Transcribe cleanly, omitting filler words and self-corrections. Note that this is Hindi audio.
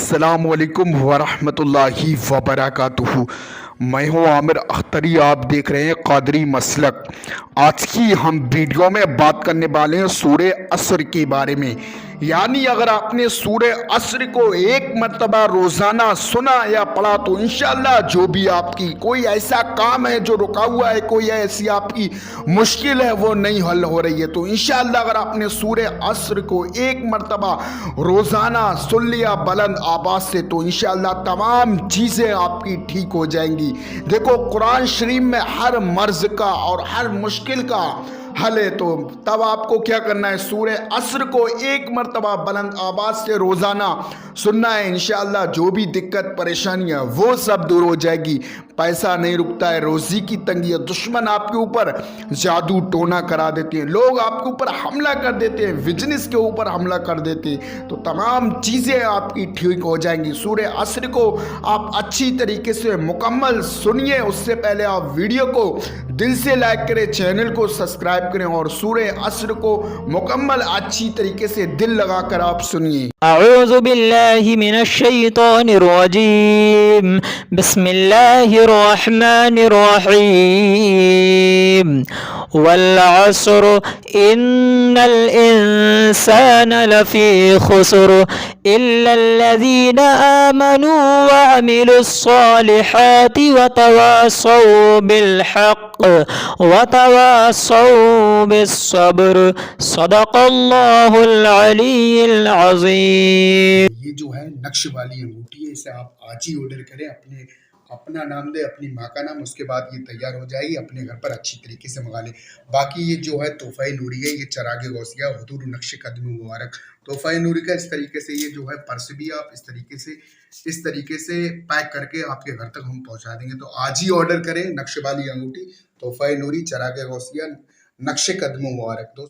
अस्सलामुअलैकुम वरहमतुल्लाहि वबरकातुहू। मैं हूँ आमिर अख्तरी, आप देख रहे हैं क़ादरी मसलक। आज की हम वीडियो में बात करने वाले हैं सूरे असर के बारे में। यानी अगर आपने सूरे असर को एक मरतबा रोज़ाना सुना या पढ़ा तो इंशाअल्लाह जो भी आपकी कोई ऐसा काम है जो रुका हुआ है, कोई ऐसी आपकी मुश्किल है वो नहीं हल हो रही है, तो इंशाअल्लाह अगर आपने सूरे असर को एक मरतबा रोज़ाना सुन लिया बुलंद आवाज़ से तो इंशाअल्लाह तमाम चीज़ें आपकी ठीक हो जाएंगी। देखो, कुरान शरीफ में हर मर्ज का और हर मुश्किल का हल है, तो तब आपको क्या करना है, सूरे असर को एक मरतबा बुलंद आवाज़ से रोज़ाना सुनना है। इंशाअल्लाह जो भी दिक्कत परेशानी है वो सब दूर हो जाएगी। पैसा नहीं रुकता है, रोज़ी की तंगी है, दुश्मन आपके ऊपर जादू टोना करा देते हैं, लोग आपके ऊपर हमला कर देते हैं, बिजनेस के ऊपर हमला कर देते हैं, तो तमाम चीज़ें आपकी ठीक हो जाएंगी। सूरे असर को आप अच्छी तरीके से मुकम्मल सुनिए। उससे पहले आप वीडियो को दिल से लाइक करें, चैनल को सब्सक्राइब करें और सूरे असर को मुकम्मल अच्छी तरीके से दिल लगाकर आप सुनिए। अऊज़ु बिल्लाहि मिनश शैतानिर रजीम, बिस्मिल्लाहिर रहमानिर रहीम। वल अस्र इन्नल इंसान लफी खुस्र इल्लल्लज़ीना आमनू व अमिलुस्सॉलिहाति व तवासौ बिल हक़ व तवासौ बिस्सब्र। सदक़ल्लाहुल अलीयुल अज़ीम। ये जो है नक्श वाली अंगूठी है, इसे आप आज ही ऑर्डर करें, अपना नाम दे, अपनी माँ का नाम, उसके बाद ये तैयार हो जाएगी, अपने घर पर अच्छी तरीके से मंगा लें। बाकी ये जो है तोहफ़ा नूरी है, ये चरागे गौसिया हुजूर नक्श कदम मुबारक तोहफ़ा नूरी का। इस तरीके से ये जो है पर्स भी आप इस तरीके से पैक करके आपके घर तक हम पहुँचा देंगे। तो आज ही ऑर्डर करें नक्श वाली अंगूठी, तोहफ़ा नूरी, चरागे गौसिया, नक्श कदम मुबारक। दोस्तों